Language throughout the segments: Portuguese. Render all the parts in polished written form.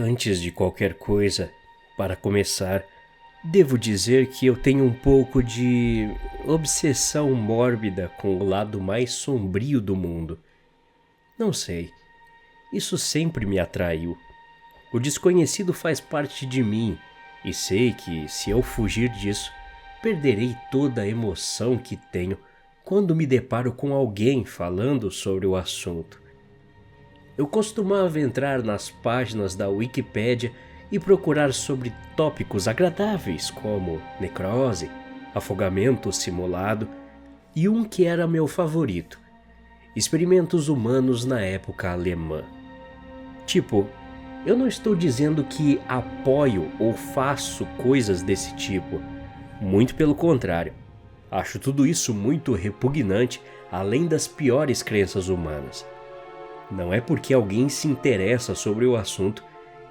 Antes de qualquer coisa, para começar, devo dizer que eu tenho um pouco de obsessão mórbida com o lado mais sombrio do mundo. Não sei, isso sempre me atraiu. O desconhecido faz parte de mim e sei que, se eu fugir disso, perderei toda a emoção que tenho quando me deparo com alguém falando sobre o assunto. Eu costumava entrar nas páginas da Wikipédia e procurar sobre tópicos agradáveis como necrose, afogamento simulado e um que era meu favorito: experimentos humanos na época alemã. Tipo, eu não estou dizendo que apoio ou faço coisas desse tipo. Muito pelo contrário. Acho tudo isso muito repugnante, além das piores crenças humanas. Não é porque alguém se interessa sobre o assunto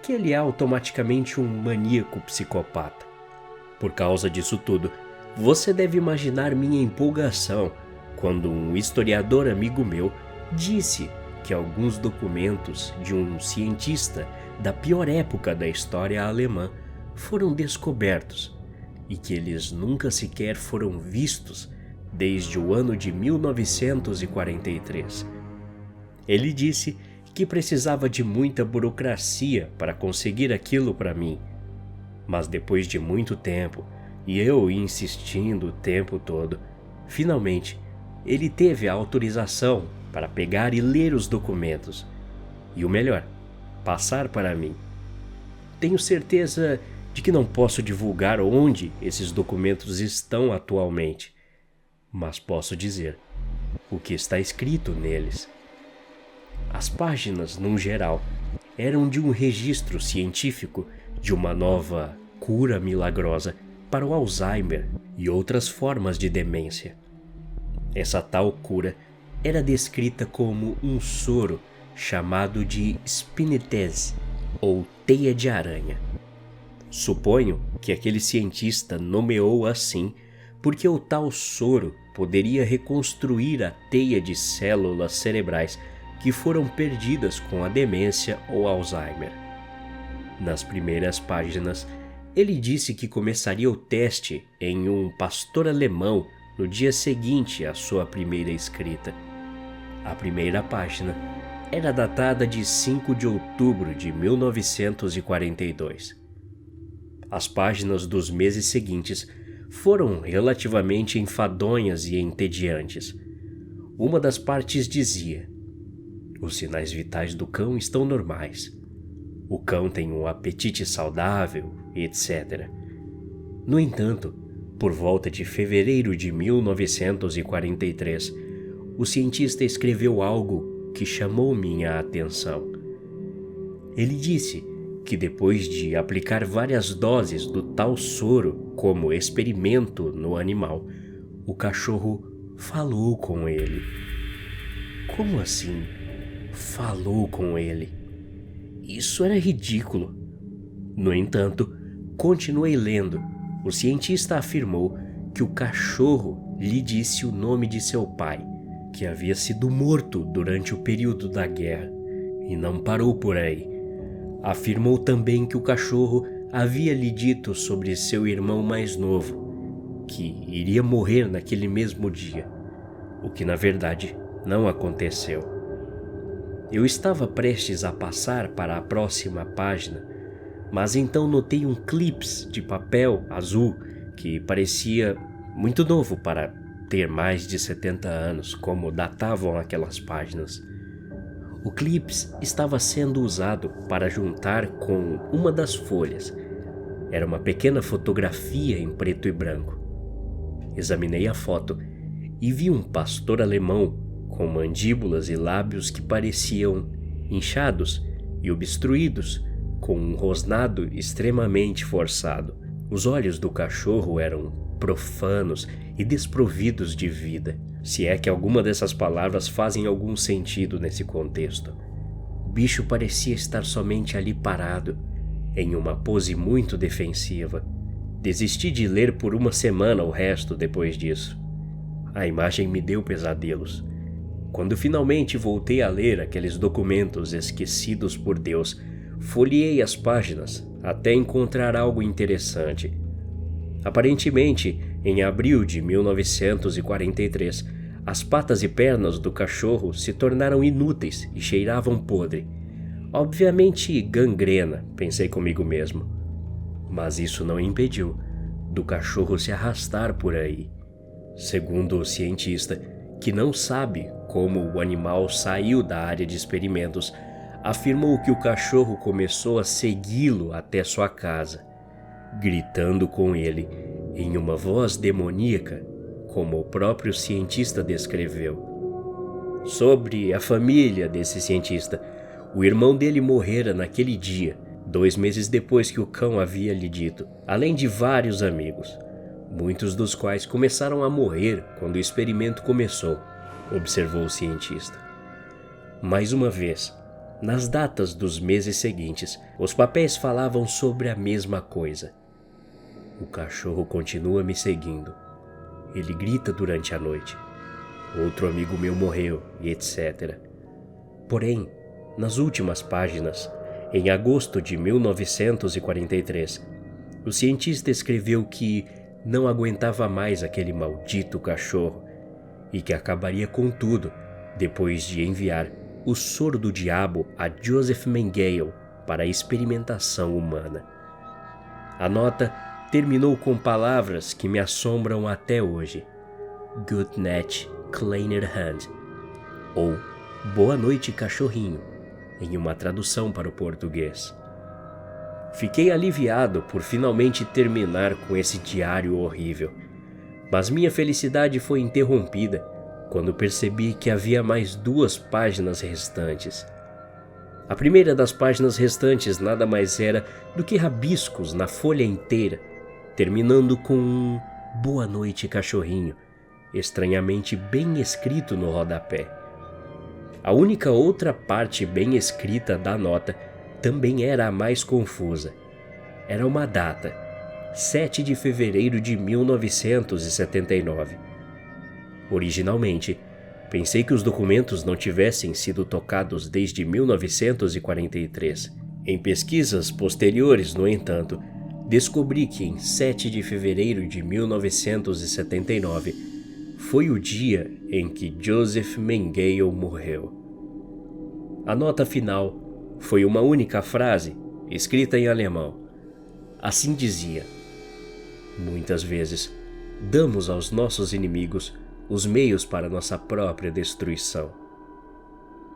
que ele é automaticamente um maníaco psicopata. Por causa disso tudo, você deve imaginar minha empolgação quando um historiador amigo meu disse que alguns documentos de um cientista da pior época da história alemã foram descobertos e que eles nunca sequer foram vistos desde o ano de 1943. Ele disse que precisava de muita burocracia para conseguir aquilo para mim, mas depois de muito tempo, e eu insistindo o tempo todo, finalmente ele teve a autorização para pegar e ler os documentos. E o melhor, passar para mim. Tenho certeza de que não posso divulgar onde esses documentos estão atualmente, mas posso dizer o que está escrito neles. As páginas, num geral, eram de um registro científico de uma nova cura milagrosa para o Alzheimer e outras formas de demência. Essa tal cura era descrita como um soro chamado de Spinetase, ou teia de aranha. Suponho que aquele cientista nomeou assim porque o tal soro poderia reconstruir a teia de células cerebrais que foram perdidas com a demência ou Alzheimer. Nas primeiras páginas, ele disse que começaria o teste em um pastor alemão no dia seguinte à sua primeira escrita. A primeira página era datada de 5 de outubro de 1942. As páginas dos meses seguintes foram relativamente enfadonhas e entediantes. Uma das partes dizia: os sinais vitais do cão estão normais. O cão tem um apetite saudável, etc. No entanto, por volta de fevereiro de 1943, o cientista escreveu algo que chamou minha atenção. Ele disse que depois de aplicar várias doses do tal soro como experimento no animal, o cachorro falou com ele. Como assim? Falou com ele? Isso era ridículo. No entanto, continuei lendo. O cientista afirmou que o cachorro lhe disse o nome de seu pai, que havia sido morto durante o período da guerra, e não parou por aí. Afirmou também que o cachorro havia lhe dito sobre seu irmão mais novo, que iria morrer naquele mesmo dia, o que na verdade não aconteceu. Eu estava prestes a passar para a próxima página, mas então notei um clips de papel azul que parecia muito novo para ter mais de 70 anos, como datavam aquelas páginas. O clips estava sendo usado para juntar com uma das folhas. Era uma pequena fotografia em preto e branco. Examinei a foto e vi um pastor alemão com mandíbulas e lábios que pareciam inchados e obstruídos, com um rosnado extremamente forçado. Os olhos do cachorro eram profanos e desprovidos de vida, se é que alguma dessas palavras fazem algum sentido nesse contexto. O bicho parecia estar somente ali parado, em uma pose muito defensiva. Desisti de ler por uma semana o resto depois disso. A imagem me deu pesadelos. Quando finalmente voltei a ler aqueles documentos esquecidos por Deus, folheei as páginas até encontrar algo interessante. Aparentemente, em abril de 1943, as patas e pernas do cachorro se tornaram inúteis e cheiravam podre. Obviamente gangrena, pensei comigo mesmo. Mas isso não impediu do cachorro se arrastar por aí. Segundo o cientista, que não sabe como o animal saiu da área de experimentos, afirmou que o cachorro começou a segui-lo até sua casa, gritando com ele em uma voz demoníaca, como o próprio cientista descreveu. Sobre a família desse cientista, o irmão dele morrera naquele dia, 2 meses depois que o cão havia lhe dito, além de vários amigos, muitos dos quais começaram a morrer quando o experimento começou, observou o cientista. Mais uma vez, nas datas dos meses seguintes, os papéis falavam sobre a mesma coisa. O cachorro continua me seguindo. Ele grita durante a noite. Outro amigo meu morreu, e etc. Porém, nas últimas páginas, em agosto de 1943, o cientista escreveu que não aguentava mais aquele maldito cachorro e que acabaria com tudo depois de enviar o soro do diabo a Joseph Mengele para a experimentação humana. A nota terminou com palavras que me assombram até hoje. Good night, kleiner Hund, ou Boa noite, cachorrinho, em uma tradução para o português. Fiquei aliviado por finalmente terminar com esse diário horrível, mas minha felicidade foi interrompida quando percebi que havia mais 2 páginas restantes. A primeira das páginas restantes nada mais era do que rabiscos na folha inteira, terminando com um Boa noite, cachorrinho, estranhamente bem escrito no rodapé. A única outra parte bem escrita da nota também era a mais confusa. Era uma data, 7 de fevereiro de 1979. Originalmente, pensei que os documentos não tivessem sido tocados desde 1943. Em pesquisas posteriores, no entanto, descobri que em 7 de fevereiro de 1979 foi o dia em que Joseph Mengele morreu. A nota final foi uma única frase, escrita em alemão. Assim dizia: muitas vezes, damos aos nossos inimigos os meios para nossa própria destruição.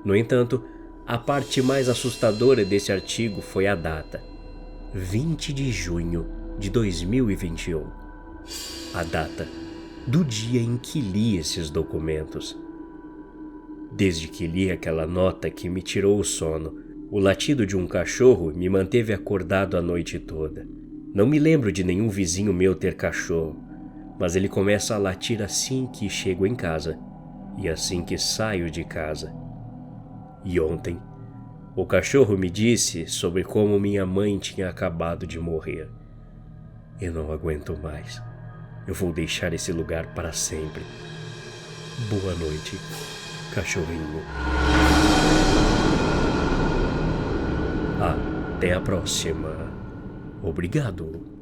No entanto, a parte mais assustadora desse artigo foi a data, 20 de junho de 2021. A data do dia em que li esses documentos. Desde que li aquela nota que me tirou o sono, o latido de um cachorro me manteve acordado a noite toda. Não me lembro de nenhum vizinho meu ter cachorro, mas ele começa a latir assim que chego em casa e assim que saio de casa. E ontem, o cachorro me disse sobre como minha mãe tinha acabado de morrer. Eu não aguento mais. Eu vou deixar esse lugar para sempre. Boa noite, cachorrinho. Até a próxima. Obrigado.